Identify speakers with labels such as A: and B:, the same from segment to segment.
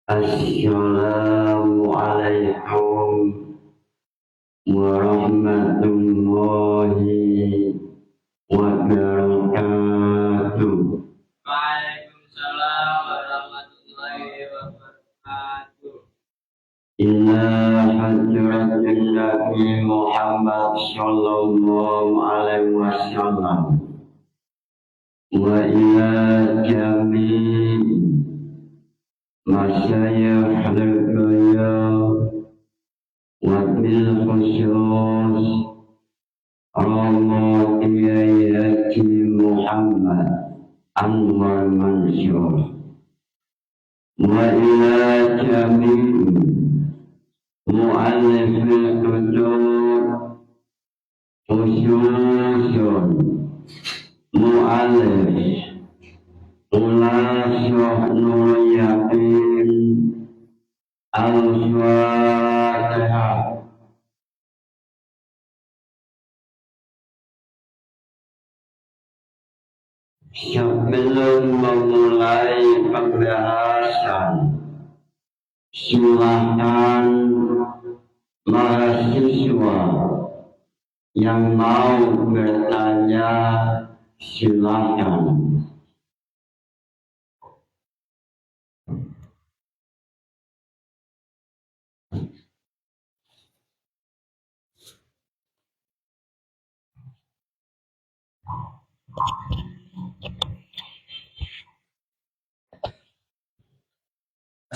A: Assalamualaikum warahmatullahi wabarakatuh.
B: Waalaikumsalam warahmatullahi wabarakatuh.
A: Ila hadratin Nabi Muhammad sallallahu alaihi wasallam wa ila jami'i masyayikh al-qiyam wa bil khusus Rama Kiai Haji Muhammad Anwar Mansur wa ila jami'i mu'allifil kutub khususun mu'allif Ulasyah Nur Yakin Al-Fatihah. Sebelum memulai pembahasan, silakan mahasiswa yang mau bertanya, silakan.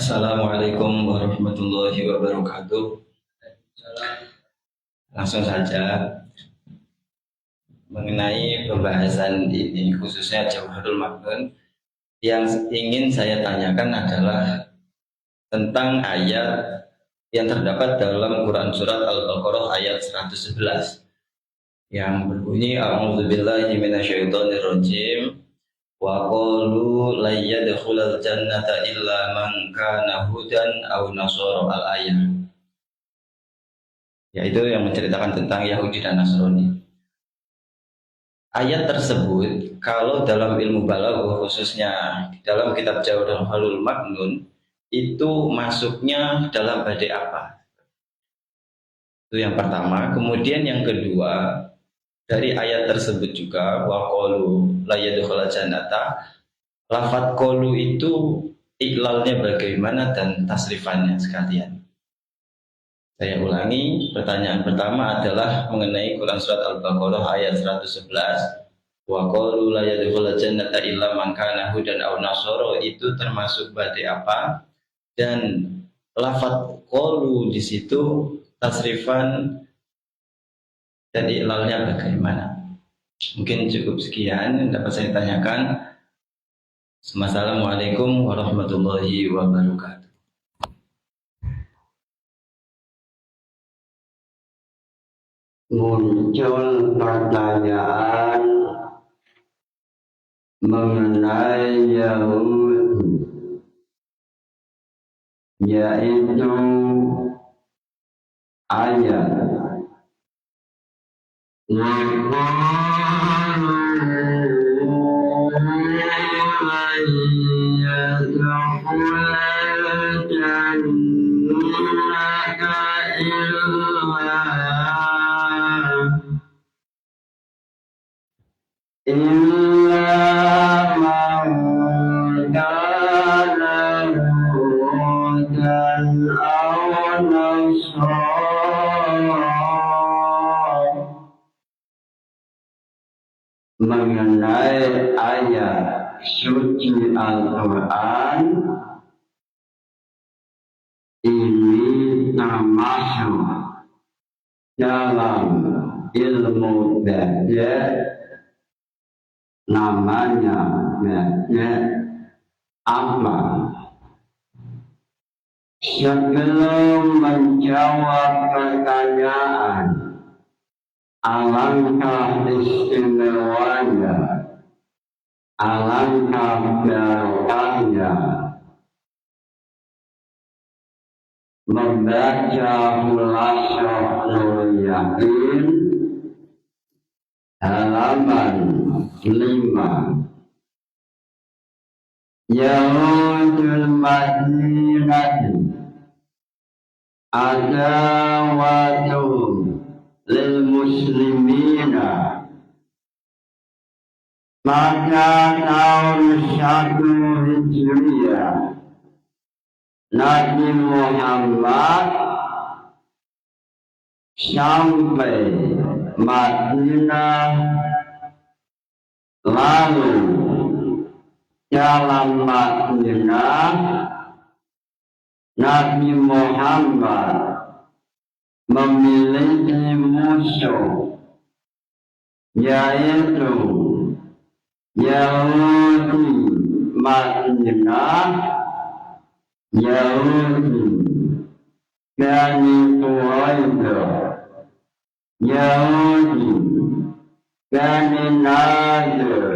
C: Assalamualaikum warahmatullahi wabarakatuh. Langsung saja mengenai pembahasan ini, khususnya Jawharul Ma'nun, yang ingin saya tanyakan adalah tentang ayat yang terdapat dalam Quran Surat Al-Baqarah ayat 111 yang berbunyi A'udzubillahi minasyaitonirrajim wa qalu la yadkhulul jannata illa man kana hudan aw nasara al-ayat, yaitu yang menceritakan tentang Yahudi dan Nasrani. Ayat tersebut kalau dalam ilmu balaghah, khususnya dalam kitab Jawharul Ma'nun, itu masuknya dalam badai apa? Itu yang pertama. Kemudian yang kedua, dari ayat tersebut juga wa qalu la yadkhulul jannata, lafadz qalu itu iklalnya bagaimana dan tasrifannya sekalian. Saya ulangi, pertanyaan pertama adalah mengenai Quran Surat Al-Baqarah ayat 111 wa qalu la yadkhulul jannata illa man kana hudan aw nasara, itu termasuk badai apa? Dan lafadz qalu di situ tasrifan dan iklalnya bagaimana? Mungkin cukup sekian yang dapat saya tanyakan. Assalamualaikum warahmatullahi wabarakatuh.
A: Muncul pertanyaan mengenai Yahudi, yaitu ayat mengenai ayat suci Al-Quran ini termasuk dalam ilmu bada, namanya bada apa? Sebelum menjawab pertanyaan, alangkah istimewanya, alangkah barokahnya membaca Ulasyah Nur Yakin halaman 5. Yahudul Madinah sunnati adawatu lil muslimina. Pada tahun 1 Hijriah Nabi Muhammad sampai Madinah, lalu dalam Madinah Nabi Muhammad memiliki musuh, yaitu Yahudi Madinah, Yahudi Bani Quraidah, Yahudi Bani Nadir,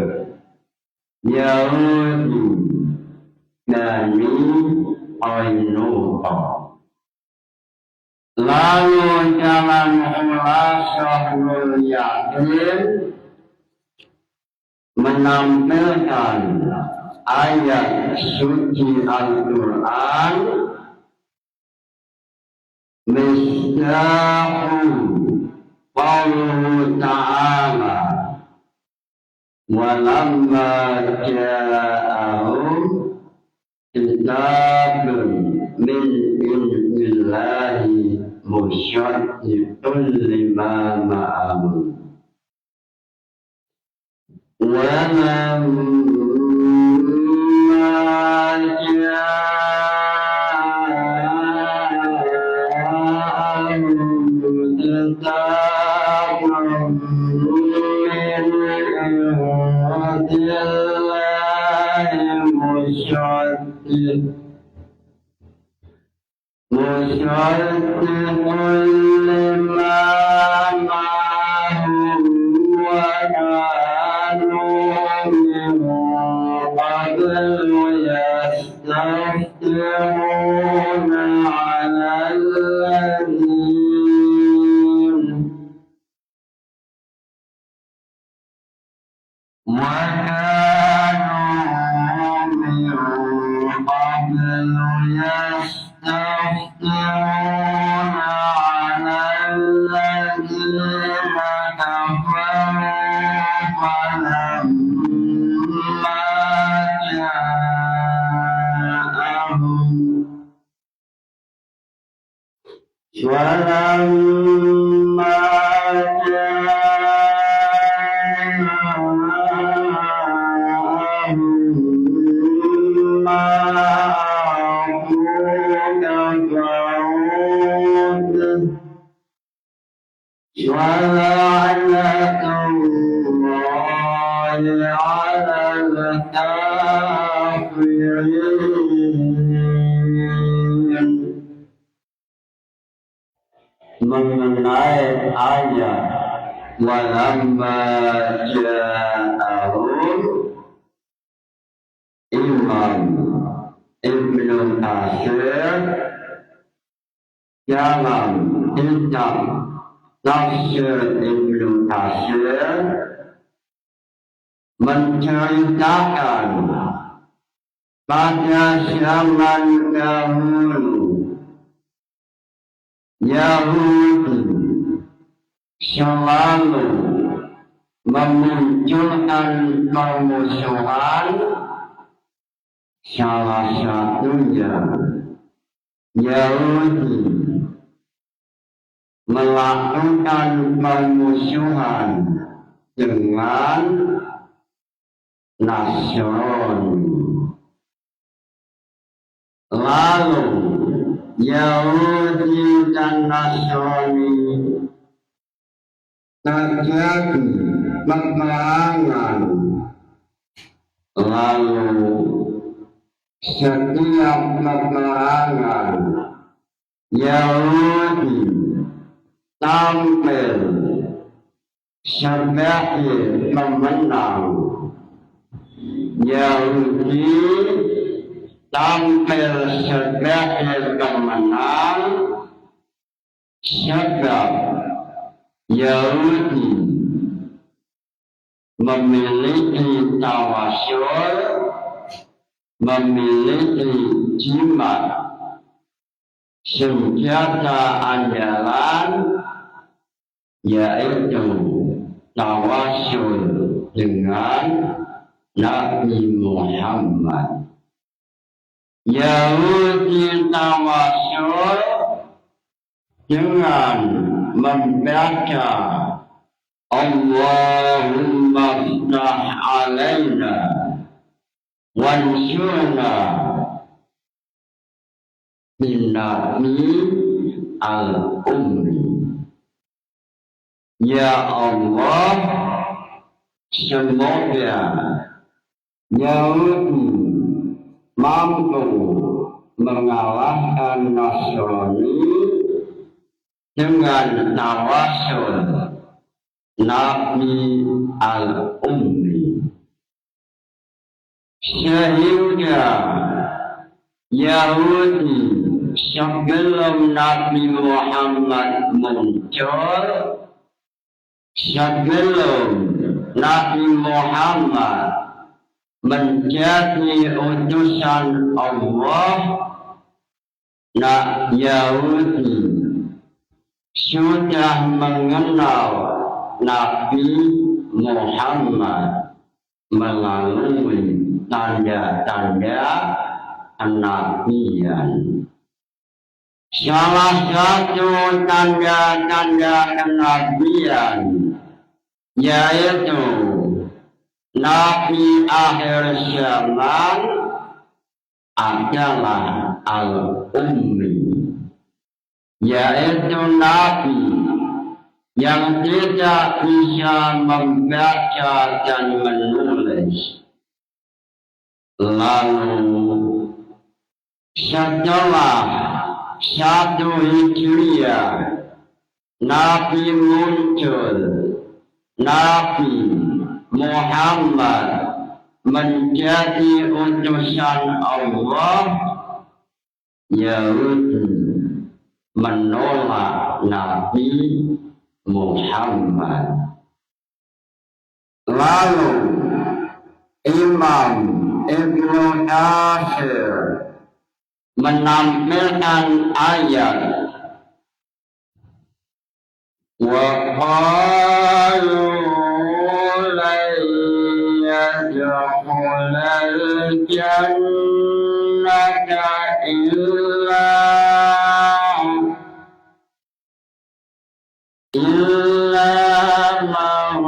A: Yahudi Bani Qainuqa. Lalu dalam Ulasatul Yakin menampilkan ayat suci Al-Quran, Misdahu Qawlu Ta'ala Walamma ja'ahum kitabun min indillahi musyaddiqun lima ma'ahum. Mengenai ayat walamma ja'ahum, Imam Ibnu Katsir dalam kitab Tafsir Ibnu Katsir menceritakan pada zaman dahulu Yahudi selalu memunculkan permusuhan, salah satunya Yahudi melakukan permusuhan dengan Nasrani. Lalu Yahudi dan Nasrani terjadi peperangan. Lalu setiap peperangan Yahudi tampil sebagai pemenang. Yahudi tampil sebagai pemenang sebab Yahudi memiliki tawasul, memiliki jimat senjata andalan yaitu tawasul dengan Nabi Muhammad. Yahudi tawasul dengan membaca Allahumma ftah alaina wansurna binnabi al-ummi. Ya Allah, semoga Yahudi mampu mengalahkan Nasrani dengan tawasul Nabi al-Ummi, sehingga Yahudi sebelum Nabi Muhammad muncul, sebelum Nabi Muhammad menjadi utusan Allah, Yahudi sudah mengenal Nabi Muhammad melalui tanda-tanda kenabian. Salah satu tanda-tanda kenabian yaitu Nabi akhir zaman adalah al-ummi, yaitu Nabi yang tidak bisa membaca dan menulis. Lalu setelah 1 Hijriah Nabi muncul, Nabi Muhammad menjadi utusan Allah. Yahudi menolak Nabi Muhammad. Lalu Imam Ibnu Katsir menampilkan ayat wa qalu lan yadkhulal jannata illa man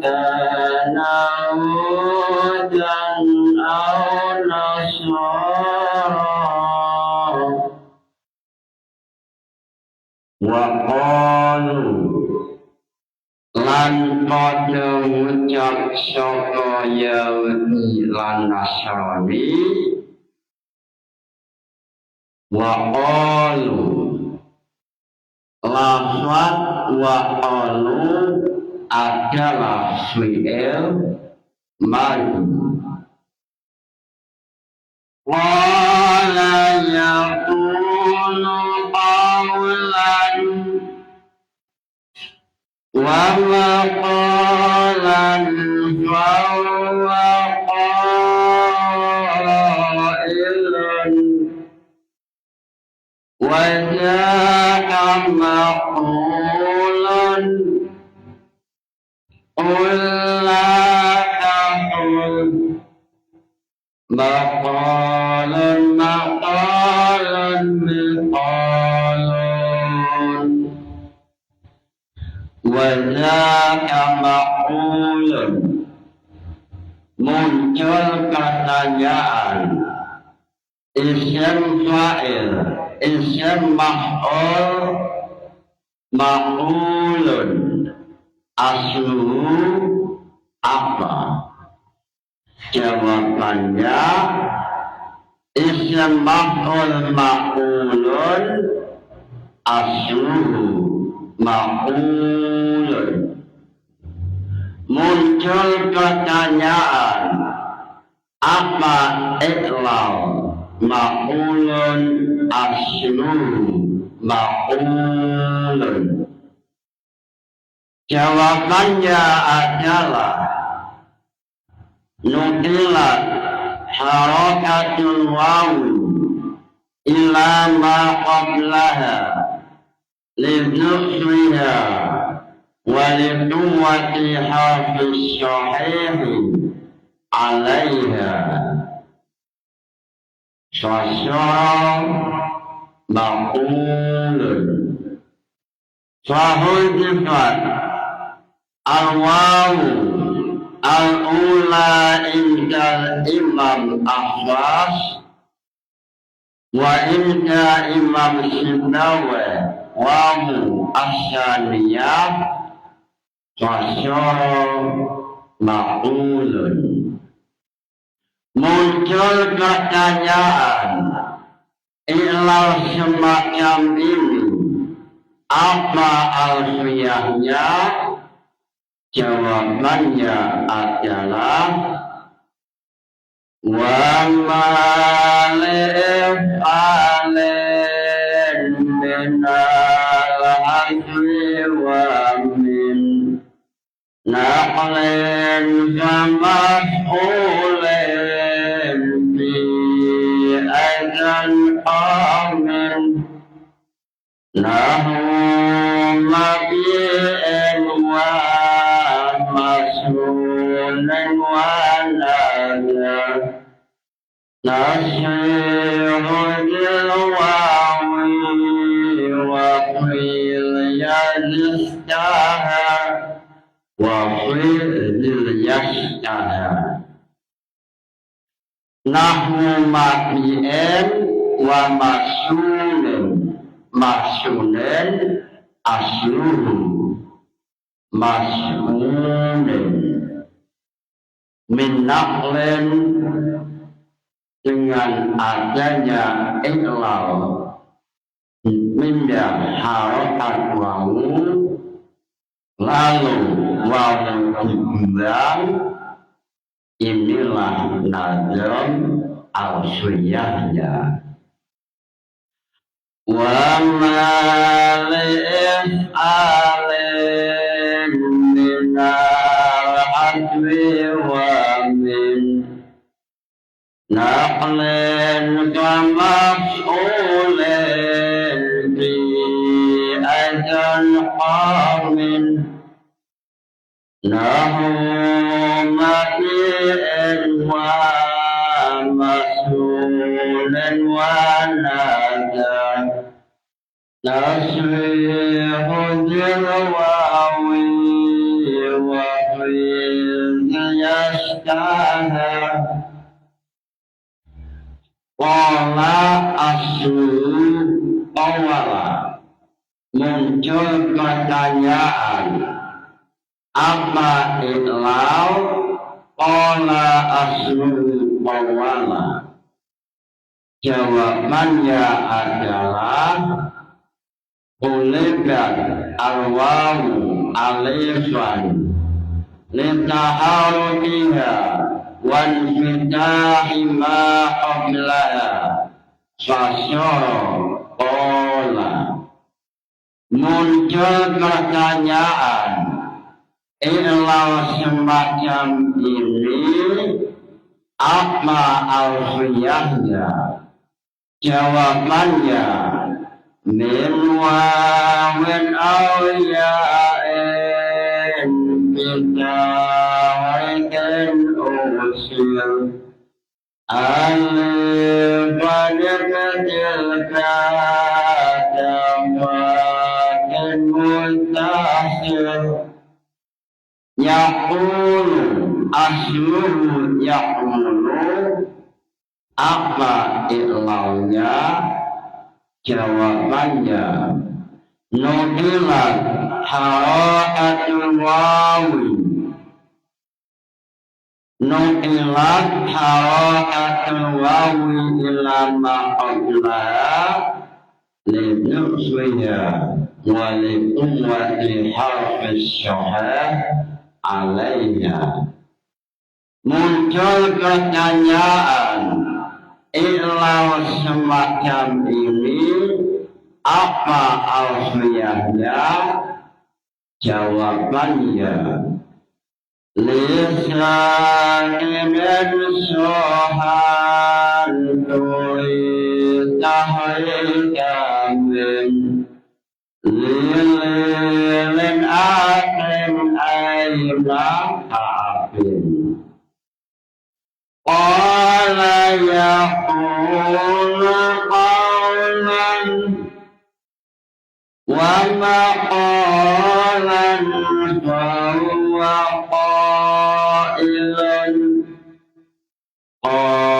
A: kana hudan aw nasara wa qalu lan padha ngucap sapa Yahudi lan Nasrani wa qalu. Lafaz wa qalu adalah fi'il madhi. Qala yaqulu qawlan wa maqalan fa huwa qailun wa ja'a maqulun qul la taqul maqalun maqalun miqalun wa ja'a maqulun. Muncul pertanyaan isim fa'il, isim maf'ul, maqulun, asluhu apa? Jawabannya isim maf'ul maqulun, asluhu maqulun. Muncul pertanyaan, apa iqlal maqulun asluhu maqulun? Jawabannya adalah nukilat harakatul wawu إلى ما قبلها لذكرها ولقوة حرف الصحيح عليها فصار مقول فحذفت الواو الأولى عند الإمام أحمد وعند إمام سنوي واو الثانية فصار مقول. Muncul pertanyaan ilal semacam ini, apa alfiahnya? Jawabannya adalah wa ma li'fa'alin minal hadri wa min naqlin famaf'ulin bi aidan amin nahu mabi'in wa masrunan wa nadar nasihudil wawi wa qil yadistaha wa qil yastaha nahu mabi'in wa masrunan asluhu mas'ulun min naqlin dengan adanya iklal minda harokat wawu lalu wawu dibilang inilah nazam alfiyahnya. Wa ma li'fa'alin minal hadwi wa min naqlin kamaf'ulin bi aidan qamin nahu mabi'in wa mas'ulin wa nadar nasihudil wawi wa qil yastaha qala aslu awala. Muncul pertanyaan apa iklal? Qala aslu awala. Jawabannya adalah ulibat al-wawu alifan litaharutiha wan fitahi ma qablaha fasyara qala. Muncul pertanyaan ilal semacam ini, apa alfiyahnya? Jawabannya min wawin aw ya'in bidaikin usil alifan kecil kadafatin mutahil yaqulu asluhu yaqulu. Apa iklalnya? Jawabannya nukilat harakatul wawi, nukilat harakatul wawi ila ma qablaha linuswiha wa liquwwati harfis syahah alaiha. Muncul pertanyaan ilau semacam ini, apa alfiyahnya? Jawabannya lisanin sohan tulis tahikamin lilin akhim aina hafin qala yaqulu qawlan wa maqalan fahuwa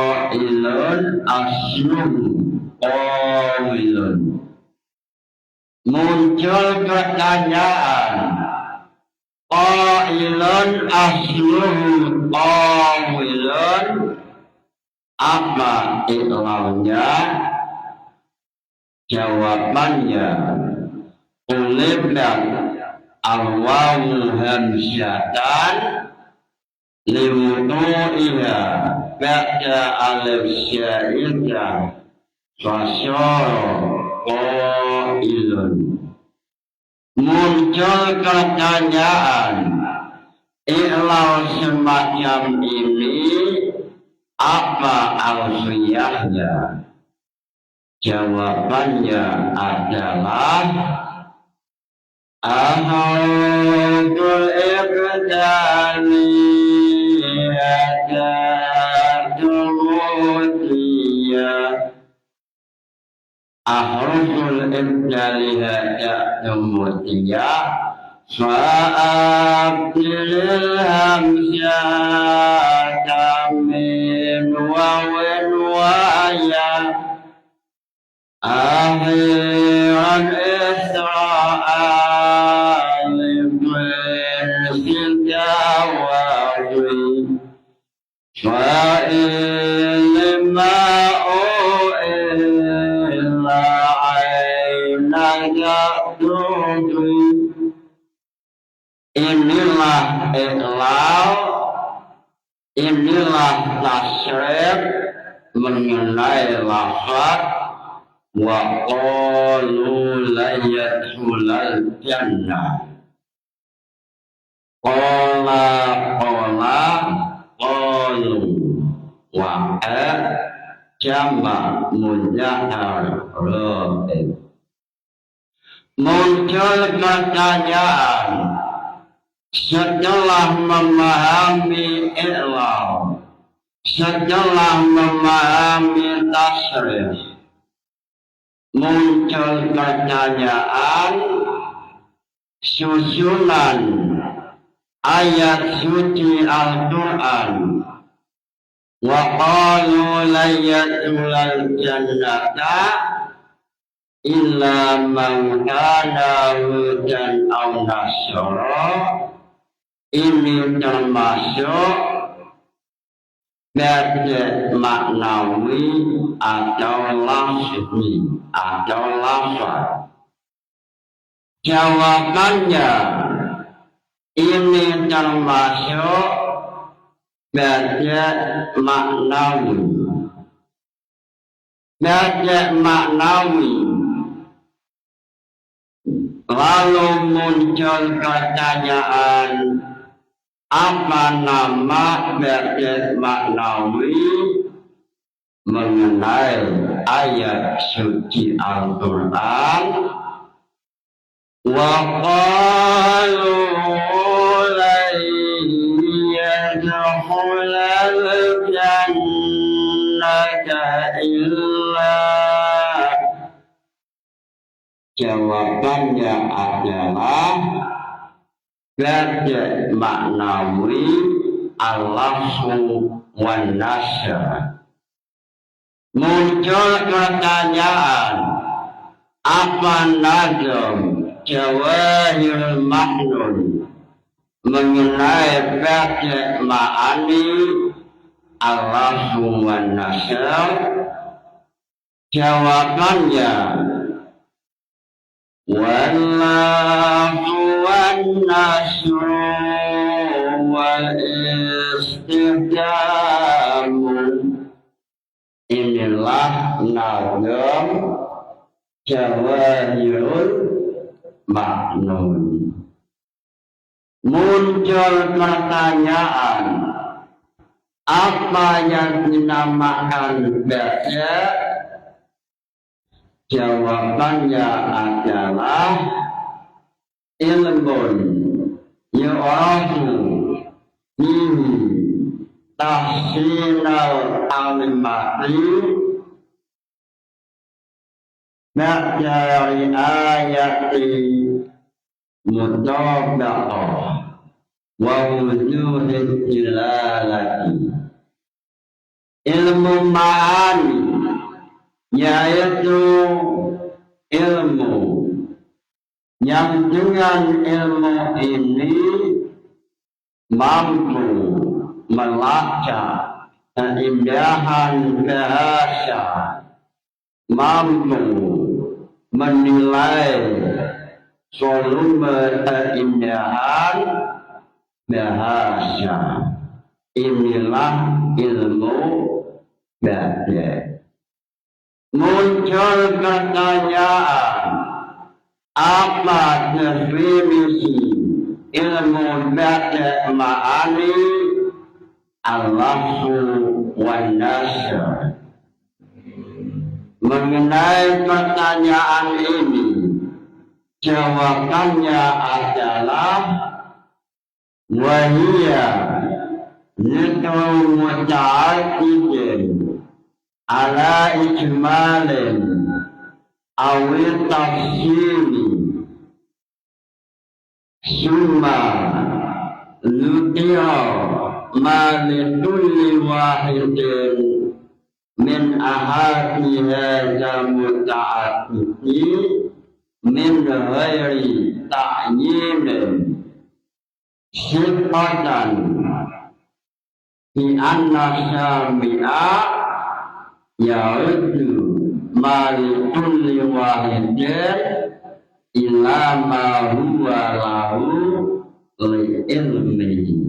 A: qailun aslun qawilun. Muncul pertanyaan qailun aslun qawilun, apa ikhlalnya? Jawabannya ulibna al-wawu hamsyatan liwudu'iha ba'da alif syai'ah fasyara qailun. Muncul pertanyaan ikhlal semacam ini apa alfiyahnya? Jawabannya adalah ahadul ibtali ahruful ibtali fa'abdilil hamsyata min wawin waya akhiran isra'al bil jawabi fa'il ma'u'illa aina ya'dudu. Inilah ikhlas, inilah tasrif mengenai lafaz wa qalu la yadkhulal jannah. Qala qalu wa jama' munyahar raib. Muncul pertanyaan setelah memahami ikhlas, setelah memahami tasrif, muncul pertanyaan susunan ayat suci Al-Quran. Wa qalu la yadkhulal jannata illa man kana hudan aw nasara. Ini termasuk beda maknawi atau lafzi atau lafaz. Jawabannya ini termasuk beda maknawi. Beda maknawi. Lalu muncul pertanyaan, apa nama beda maknawi mengenai ayat suci Al-Quran? Wa qalu lan yadkhulal jannata illa. Jawabannya adalah beda maknawi al-lafzu wan nasr. Muncul pertanyaan, apa nazam Jawahirul Maknun mengenai beda ma'ani al-lafzu wan nasr? Jawabannya wallahu wan nasru wal istihdamu. Inilah nazam Jawahirul Maknun. Muncul pertanyaan, apa yang dinamakan beda Jawabannya adalah ilmu yu'rafu bihi tahsinal alimati dari ayati mutabaqah wa wujuhid jilalati. Ilmu ma'ani yaitu ilmu yang dengan ilmu ini mampu melacak keindahan bahasa, mampu menilai volume keindahan bahasa. Inilah ilmu bada. Muncul pertanyaan, apa definisi ilmu bada ma'ani al-lafzu wan nasr? Mengenai pertanyaan ini, jawabannya adalah wahia zikru muta'addidin ala ijmalin awil tafsiri summa lutira ma likulli wahidin min ahadi hadza muta'addidi min ghairi ta'yinin sifatan bi anna syami'a yaitu malikulli wahidin ila ma huwa lahu li ilmihi.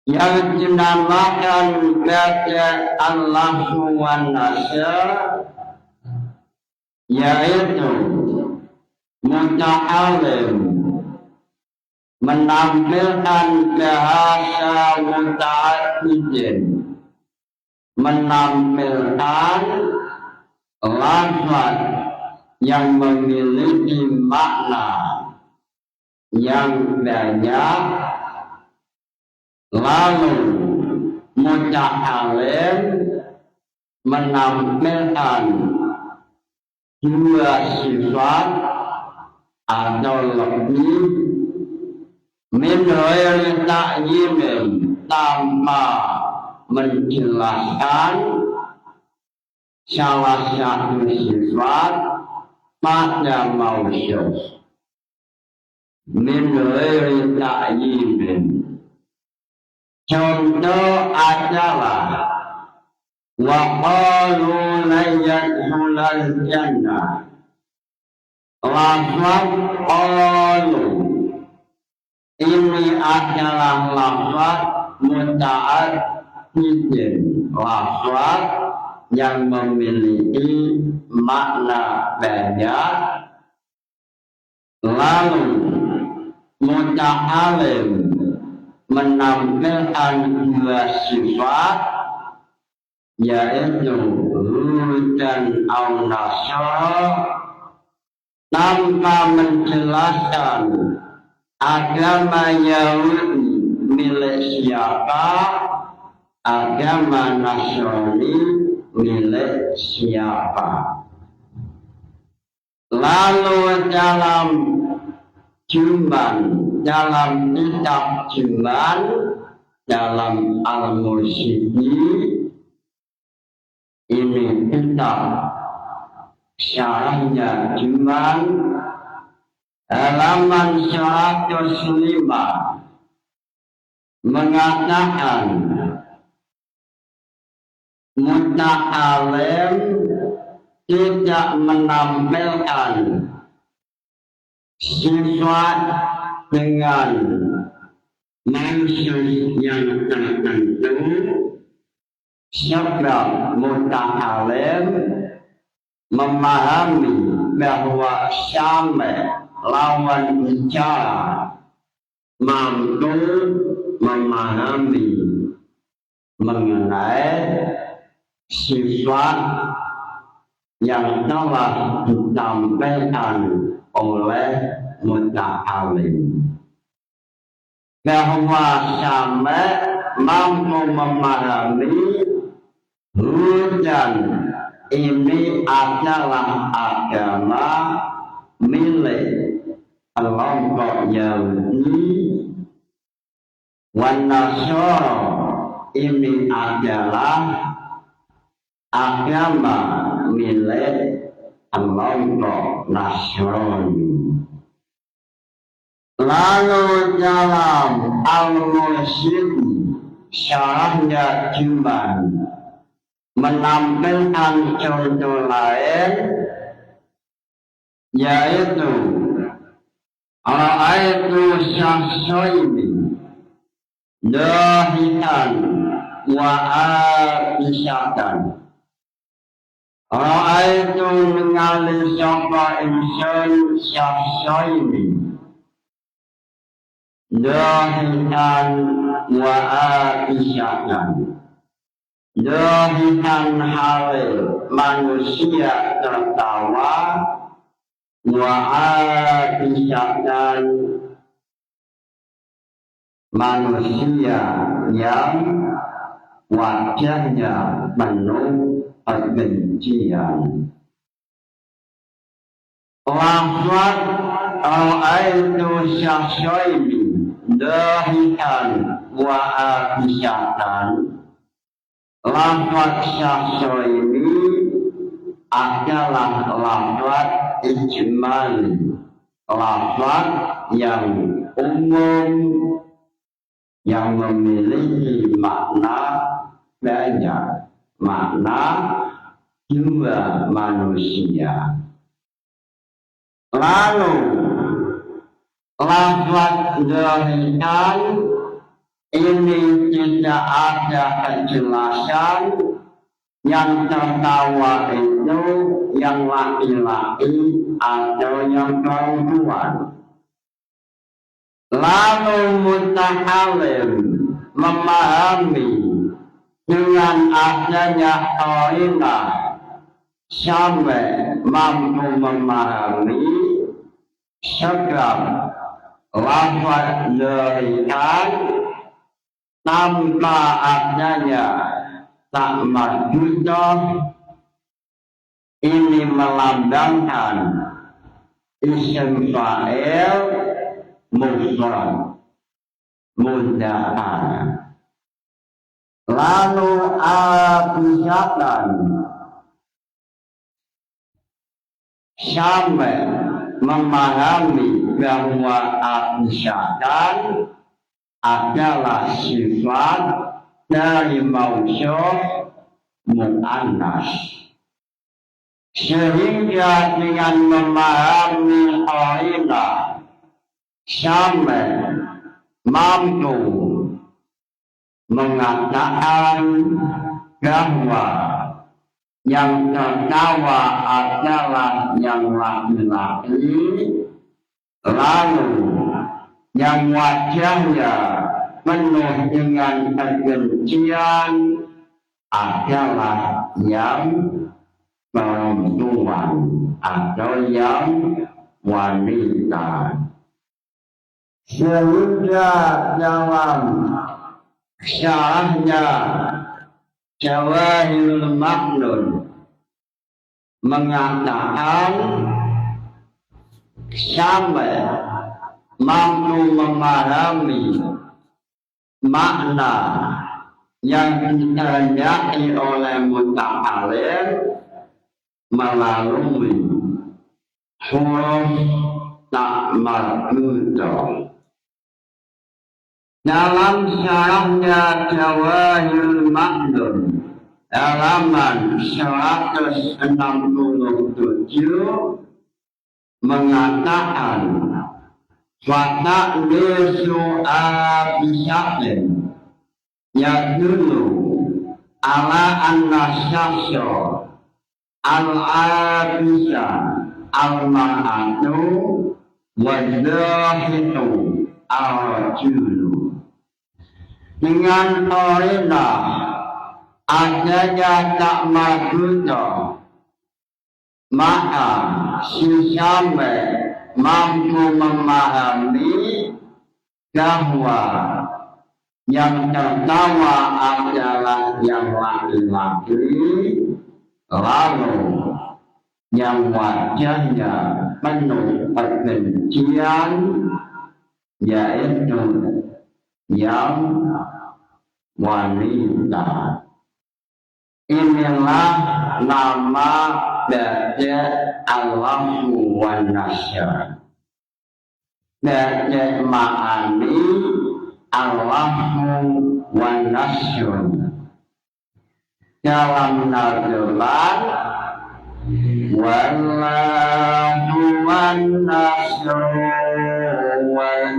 A: Yang dinamakan baca al-lafzu wan nasr yaitu muta'alim menampilkan bahasa muta'addidin, menampilkan lafaz yang memiliki makna yang banyak, lalu muta'alim menampilkan dua sifat atau lebih min ghairi ta'yimin, tanpa menjelaskan salah satu sifat pada mausuf. Min ghairi ta'yimin, contoh adalah wa qalu la yadkhulal jannah. Lafaz qalu ini adalah lafaz muta'addidin, lafaz yang memiliki makna banyak. Lalu muta'alim menampilkan dua sifat yaitu hudan au nasr, tanpa menjelaskan agama Yahudi milik siapa, agama Nasrani milik siapa. Lalu dalam dalam kitab Juman, dalam Al-Mursidi, ini kitab syarahnya Juman, halaman 105 mengatakan muta'alim tidak menampilkan sifat dengan maksud yang tertentu, sebab muta'alim memahami bahwa syami' lawan bicara mampu memahami mengenai sifat yang telah disampaikan oleh muta'alim, bahwa sampai mampu memahami hujan ini adalah agama milik kelompok Yahudi, wan Nasara ini adalah agama milik kelompok Nasrani. Lalu dalam Al-Mursyid syarahnya cuma menampilkan contoh lain, yaitu ra'aitu syahsyaini dahikan wa abisyatan. Ra'aitu ningali sapa ingsun syahsyaini dahikan wa abisyatan. Dahikan halil manusia tertawa, wa abisyatan manusia yang wajahnya penuh kebencian. Lafaz ra'aitu syahsyaini dahikan wa abisyatan, lafaz syahsyaini adalah lafaz ijmali, lafaz yang umum yang memiliki makna banyak, makna jiwa manusia. Lalu lafaz dahikan ini tidak ada kejelasan yang tertawa itu yang laki-laki atau yang perempuan. Lalu muta'alim memahami dengan adanya qarinah sampai mampu memahami sebab lafaz dahikan tanpa adanya tak marjudah ini melambangkan isim fa'il mufrad mudzakkar. Lalu abisyatan sampai memahami bahwa abisyatan adalah sifat dari mausuf mu'annas, sehingga dengan memahami qarinah sampai mampu mengatakan bahwa yang tertawa adalah yang laki-laki, lalu yang wajahnya penuh dengan kebencian adalah yang perempuan atau yang wanita. Sehingga dalam syarahnya Jawahirul Maknun mengatakan sampai mampu memahami makna yang diterjemahkan oleh muta'alim melalui huruf tak marbuthah. Dalam syarahnya Jawahirul Maknun halaman 167 mengatakan fata'lisu abisyatin yadulu ala anna syahsya al-abisya al-ma'atu wadahitu al-rajulu. Dengan qarinah adanya tak marbuthah maka si sampai mampu memahami bahwa yang tertawa adalah yang laki-laki, lalu yang wajahnya penuh kebencian, yaitu yang wanita. Inilah nama dari Allahu wa Nasyar. Dari ma'ani Allahu wa Nasyar. Dalam nazulan wallahu wa Nasyar wal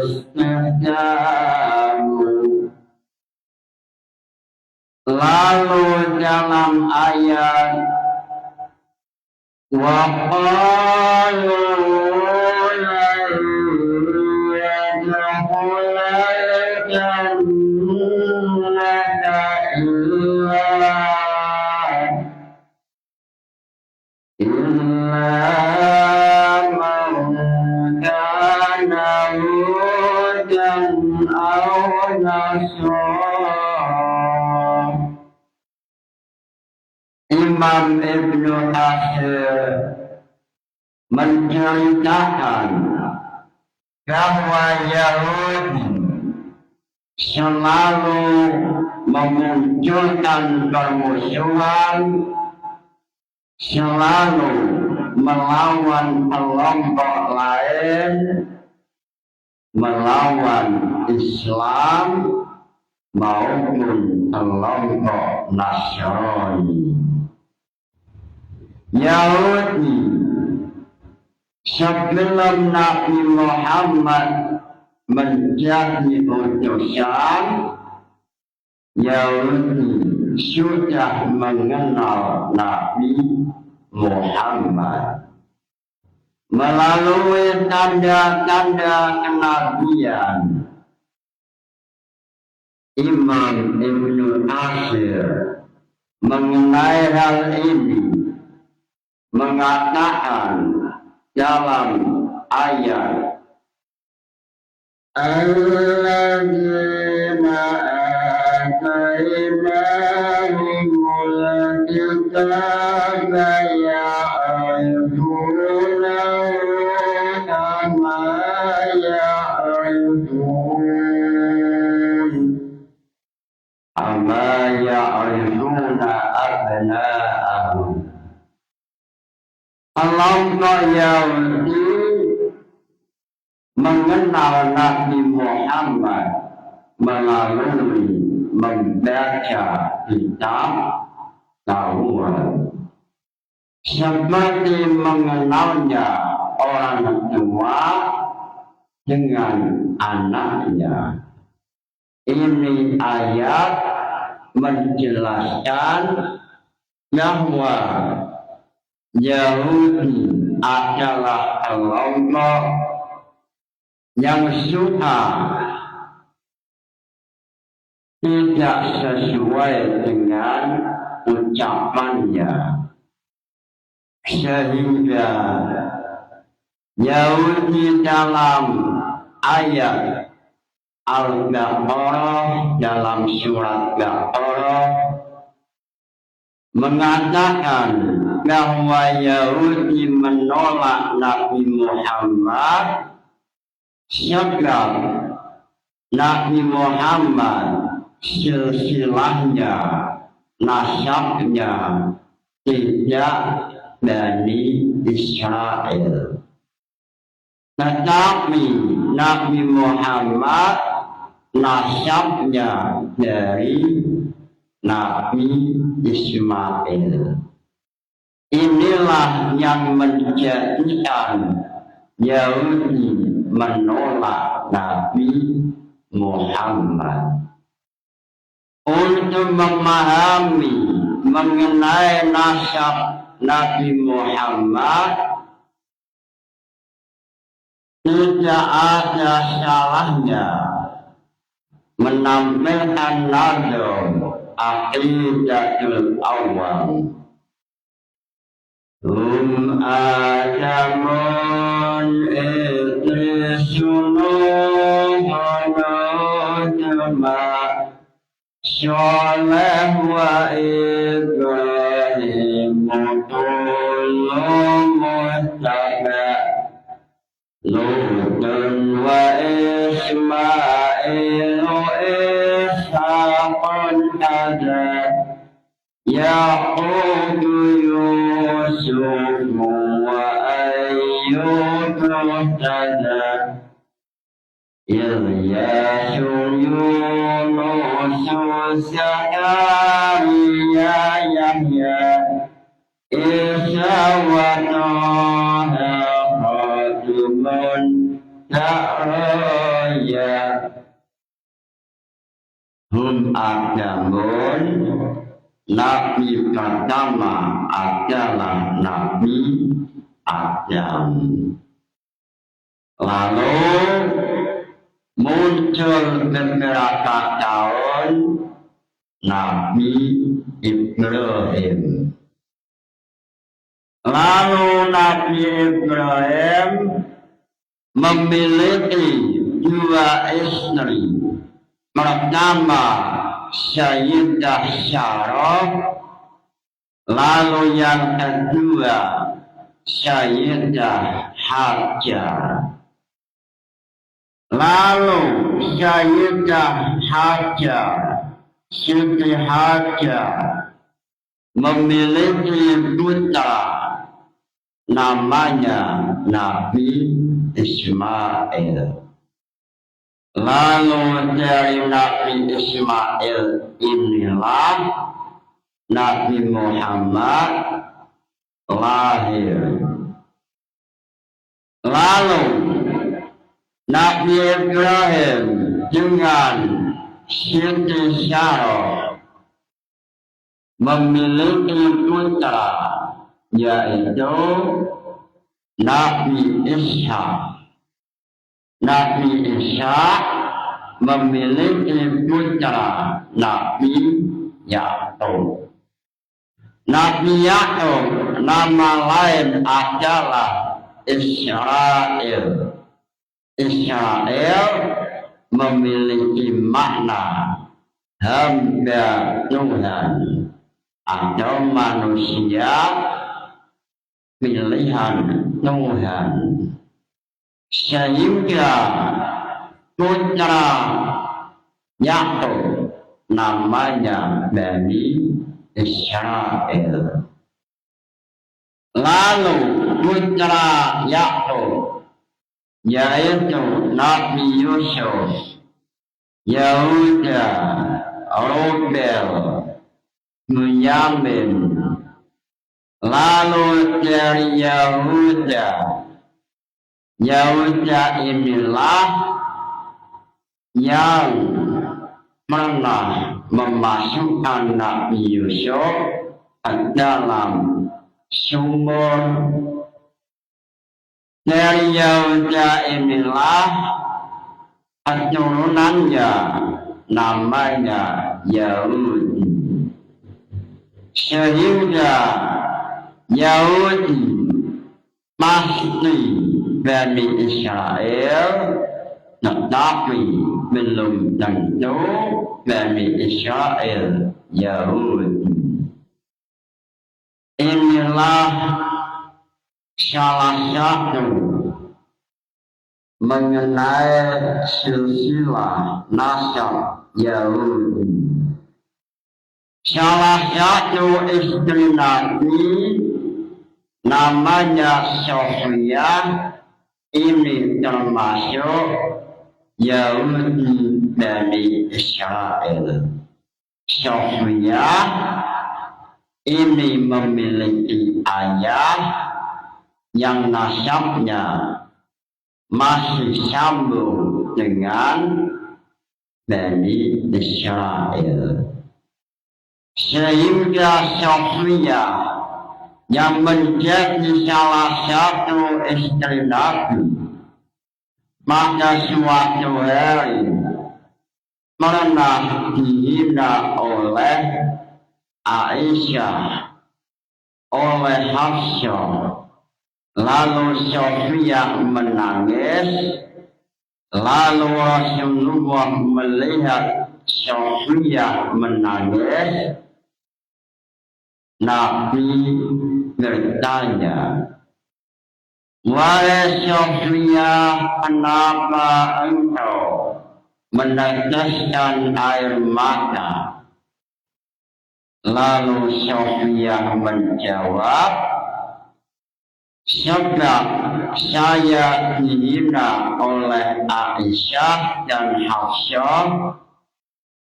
A: istihdamu. Lalu dalam ayat wa qalu lan yadkhulal jannata illa man kana hudan aw nasara. Imam Ibnu Katsir menceritakan bahwa Yahudi selalu memunculkan permusuhan, selalu melawan kelompok lain, melawan Islam maupun kelompok Nasrani. Yahudi sebelum Nabi Muhammad menjadi utusan, Yahudi sudah mengenal Nabi Muhammad melalui tanda-tanda kenabian. Imam Ibnu Katsir mengenai hal ini mengatakan dalam ayat alladzina atainahumul kitaba ya'rifunahu kama ya'rifuna abna'ahum. Kelompok Yahudi mengenal Nabi Muhammad melalui membaca kitab Taurat, seperti mengenalnya orang tua dengan anaknya. Ini ayat menjelaskan bahwa Yahudi adalah kelompok yang suka tidak sesuai dengan ucapannya, sehingga Yahudi dalam ayat Al-Baqarah, dalam surat Baqarah mengatakan bahwa Yahudi menolak Nabi Muhammad sebab Nabi Muhammad silsilahnya, nasabnya tidak dari Israel, tetapi Nabi Muhammad nasabnya dari Nabi Ismail. Inilah yang menjadikan Yahudi menolak Nabi Muhammad. Untuk memahami mengenai nasab Nabi Muhammad, tidak ada salahnya menampilkan nazar Aqidatul Awal. Adamun Idrisun Hanutama Sholeh wa Ibrahim Tulum Mustaba Lutun wa Ismailu Ishaqun Ada Yaqub Yusuf wa Ayyub Tada Ilyas Yunus Zakaria Yahya Isa wa Taha Khatimun Ta'raya Hum Adamun Nabi pertama adalah Nabi Adam. Lalu muncul beberapa tahun Nabi Ibrahim. Lalu Nabi Ibrahim memiliki dua istri. Pertama Sayyidah Sarah, lalu yang kedua Sayyidah Hajar. Lalu Sayyidah Hajar, Siti Hajar memiliki putra namanya Nabi Ismail. Lalu dari Nabi Ismail inilah Nabi Muhammad lahir. Lalu Nabi Ibrahim dengan Siti Sarah memiliki putra yaitu Nabi Ishak. Nabi Ishak memiliki putra Nabi Yakub. Nabi Yakub nama lain adalah Israel. Israel memiliki makna hamba Tuhan atau manusia pilihan Tuhan. Sehingga putra Yakub namanya Bani Israel. Lalu putra Yakub yaitu Nabi Yusuf, Yahuda, Rubel, Bunyamin. Lalu dari Yahuda inilah yang pernah memasukkan Nabi Yusuf ke dalam sumur. Dari Yahuda inilah keturunannya namanya Yahudi. Sehingga Yahudi pasti Bani Israel, tetapi belum tentu Bani Israel Yahudi. Inilah salah satu mengenai silsilah nasab Yahudi. Salah satu istri Nabi namanya Sofia, ini termasuk Yahudi Bani Israel. Sofia ini memiliki ayah yang nasabnya masih sambung dengan Bani Israel. Sehingga Sofia yang menjadi salah satu istri Nabi, maka suatu hari pernah dihina oleh Aisyah, oleh Hafsa. Lalu Sofia menangis. Lalu Rasulullah melihat Sofia menangis. Nabi bertanya, "Wahai Sofia, kenapa engkau meneteskan air mata?" Lalu Sofia menjawab, "Sebab saya dihina oleh Aisyah dan Hafsah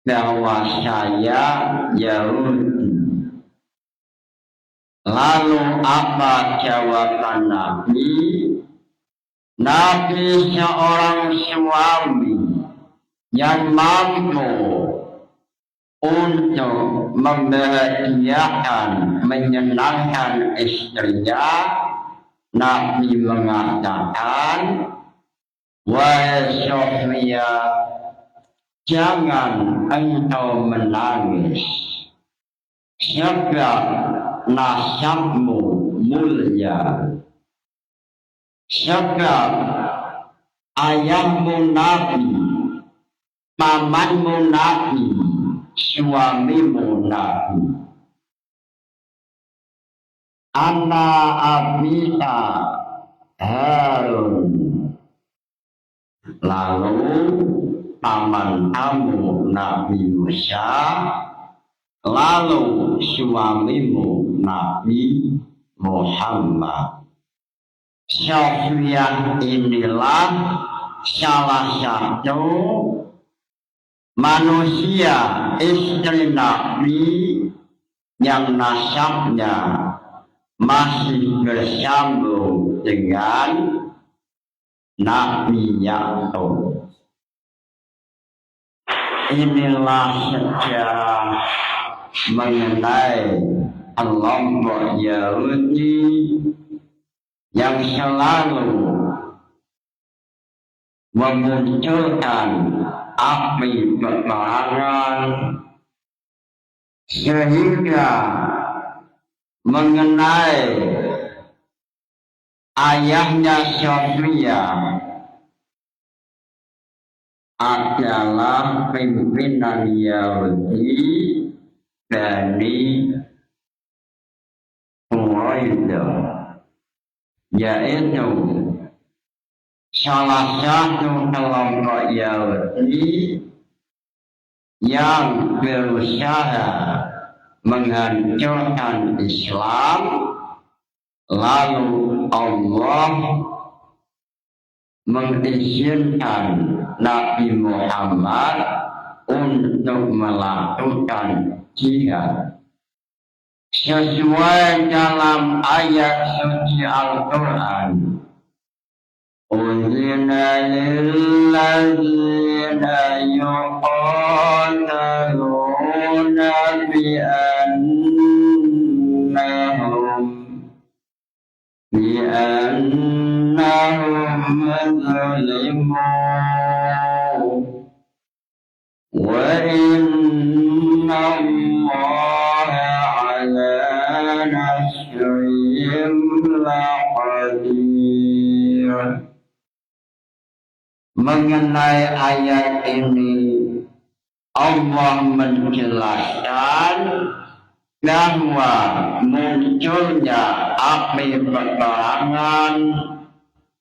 A: bahwa saya Yahudi." Lalu apa jawaban Nabi? Nabi seorang suami yang mampu untuk membahagiakan, menyenangkan istrinya. Nabi mengatakan, "Wahai Sofia, jangan engkau menangis, sebab nasabmu mulia, sebab ayahmu Nabi, pamanmu Nabi, suamimu Nabi. Ana abika Harun." Lalu paman kamu Nabi Musa, lalu suamimu Nabi Muhammad. Sofia inilah salah satu manusia istri Nabi yang nasabnya masih bersambung dengan Nabi Yakub. Inilah sejarah mengenai kelompok Yahudi yang selalu memunculkan api peperangan, sehingga mengenai ayahnya Sofia adalah pimpinan Yahudi Bani Quraidah, yaitu salah satu kelompok Yahudi yang berusaha menghancurkan Islam. Lalu Allah mengizinkan Nabi Muhammad untuk melakukan jihad sesuai dalam ayat suci Al-Quran. Uzina lilladzina yuqataluna bi'annahum zulimun wa inna Allaha ala nasrihim laqadir. Mengenai ayat ini, Allah menjelaskan bahwa munculnya api peperangan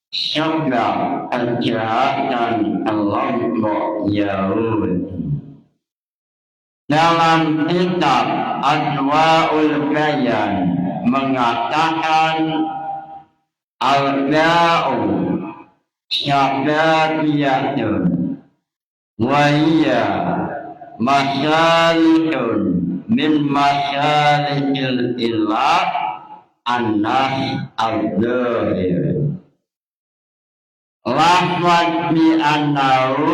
A: sebab kejahatan kelompok Yahudi. Dalam kitab Adwaul Bayan mengatakan, al-ba'u syababiyatun wa hiya masalikun min masalikil ilah an-nas al-dhahir. Lafaz bi annahu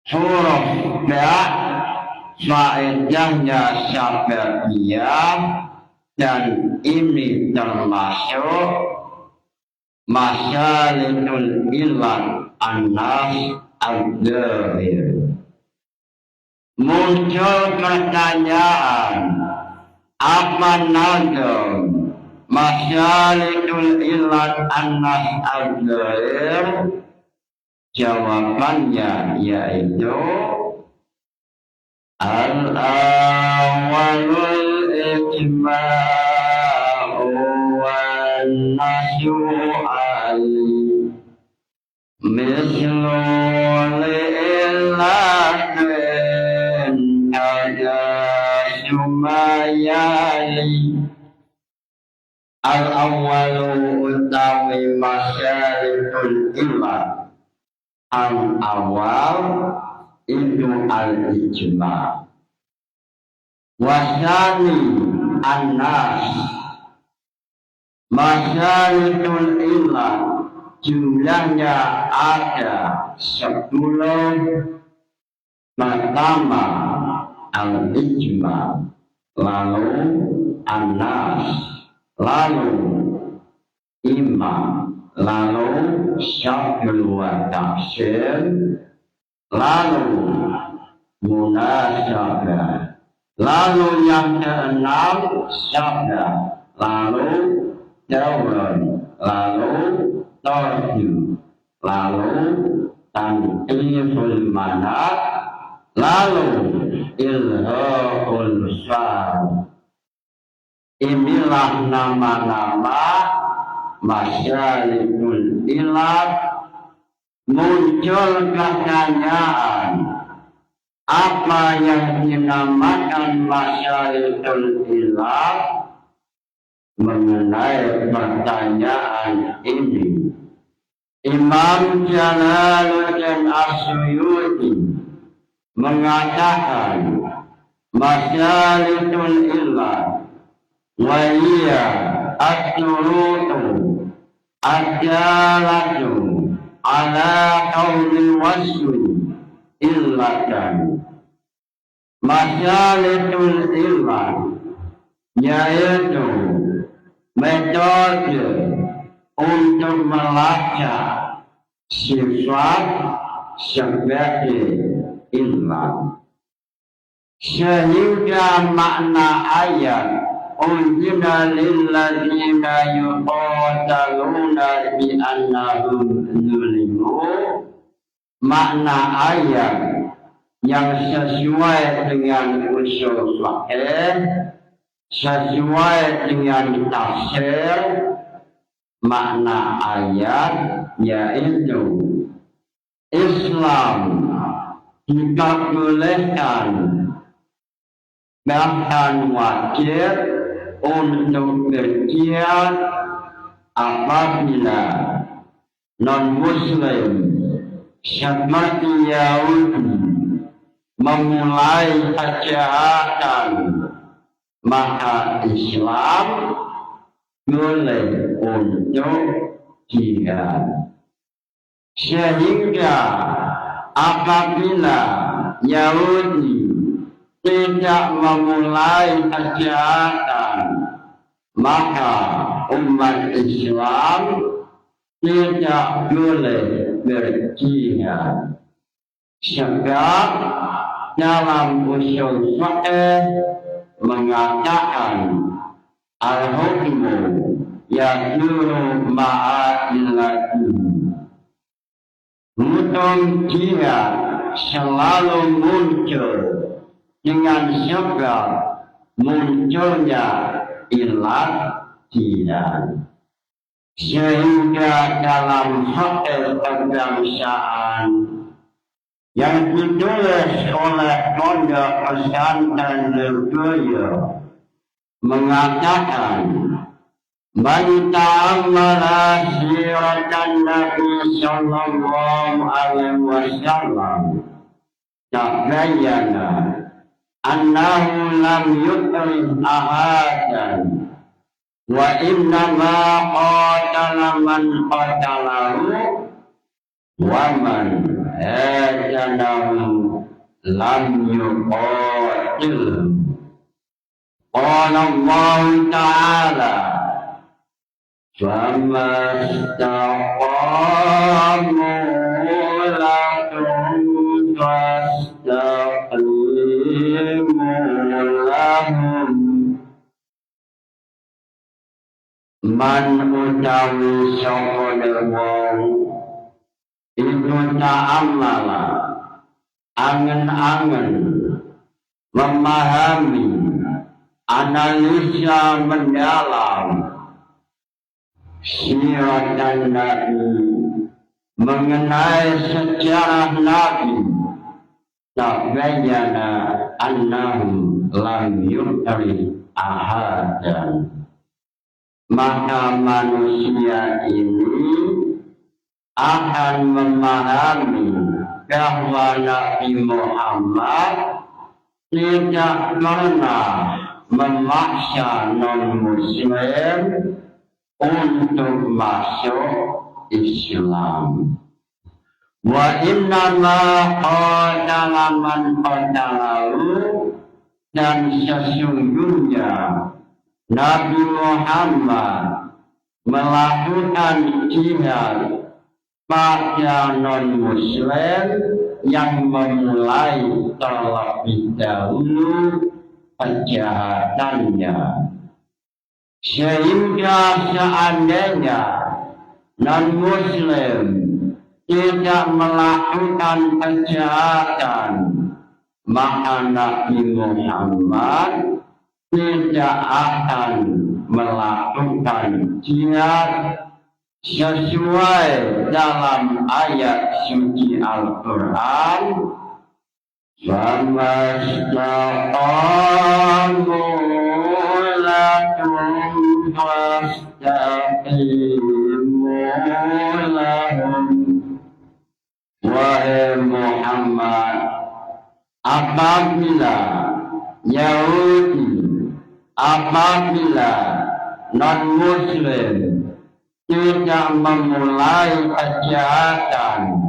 A: huruf ba faedahnya syababiyah, dan ini termasuk masalikul ilah an-nas al-dhahir. Muncul pertanyaan, Apa nadam masyalikul ilat anas al-dhair? Jawabannya yaitu al-awwalul ijma'u wan nahyu ali mislu li'illadin ada sumayali. Al-awwalu utawi masyalikul ilat, al-awwal itu al-ijma'. Wasani an-nas masyalikul ilat, jumlahnya ada 10. Pertama al-ijma', lalu an-nas, lalu imam, lalu syar'ul wa tafsir, lalu munasyabah, lalu yang keenam syabah, lalu dawran, lalu tarju, lalu tanqiful manat, lalu ilhaul syar. Inilah nama-nama masyalikul ilat. Muncul pertanyaan, apa yang dinamakan masyalikul ilat? Mengenai pertanyaan ini, Imam Jalaluddin As-Suyuti mengatakan masyalikul ilat wa hiya at-turutu ad-dalatu ala qawli wasfi illatan. Masyalikul ilat yaitu metode untuk melacak sifat sebagai ilat, sehingga makna ayat Unzila lilladzina yuqataluna bi annahum zulimu, makna ayat yang sesuai dengan usul fikih, sesuai dengan tafsir, makna ayat yaitu Islam diperbolehkan bahkan wajib untuk berjihad apabila non-muslim seperti Yahudi memulai kejahatan, maka Islam boleh untuk jihad. Sehingga apabila Yahudi tidak memulai kejahatan, maka umat Islam tidak boleh berjihad. Sebab dalam usul fikih mengatakan al-hukmu yaduru ma'adillati, hukum jihad selalu muncul dengan sebab munculnya ilat jihad. Sehingga dalam fikih kebangsaan yang ditulis oleh Pondok Pesantren Lirboyo mengatakan, man ta'ammala siratan Nabi sallallahu alaihi wasallam tabayyana annahu lam yukrim ahadan wa innama qatala man qatalahu wa man hadanahu lam yuqatil. Qala Allah Ta'ala famastaqamu lakum fastaqimu lahum man utawi sapa wong iku ta'amala angen-angen memahami analisa mendalam siratan Nabi mengenai sejarah Nabi tabayyana annahum lam yu'ri ahadan, maka manusia ini akan memahami bahwa Nabi Muhammad tidak pernah memaksa non-muslim untuk masuk Islam. Wa innama qatala man qatalahu, dan sesungguhnya Nabi Muhammad melakukan jihad pada non-muslim yang memulai terlebih dahulu kejahatannya, sehingga seandainya non-muslim tidak melakukan kejahatan, maka Nabi Muhammad tidak akan melakukan jihad sesuai dalam ayat suci Al-Quran. Famastaqamu lakum fastaqimu lahum. Wahai Muhammad, apabila Yahudi, apabila non-muslim tidak memulai kejahatan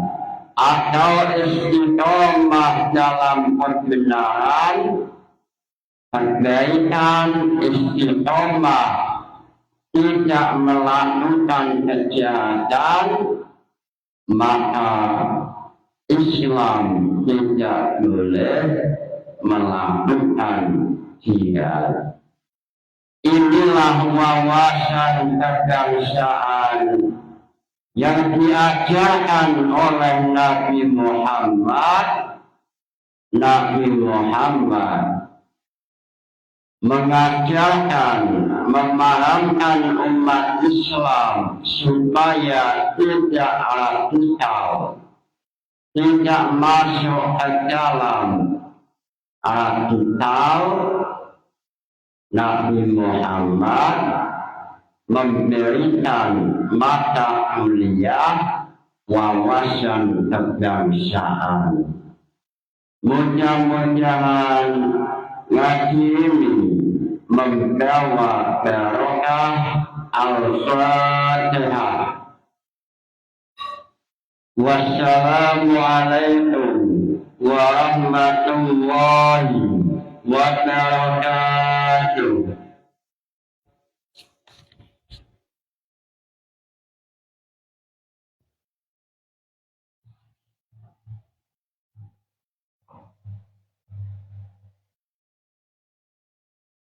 A: atau istiqomah dalam kebenaran, kebaikan, istiqomah, tidak melakukan kejahatan, maka Islam tidak boleh melakukan jihad. Inilah wawasan kebangsaan yang diajarkan oleh Nabi Muhammad. Nabi Muhammad mengajarkan, memahamkan umat Islam supaya tidak radikal, tidak masuk ke dalam radikal. Nabi Muhammad memberikan mata kuliah wawasan kebangsaan. Mudah-mudahan ngaji ini membawa barokah. Al-Fatihah. Wassalamualaikum warahmatullahi wabarakatuh.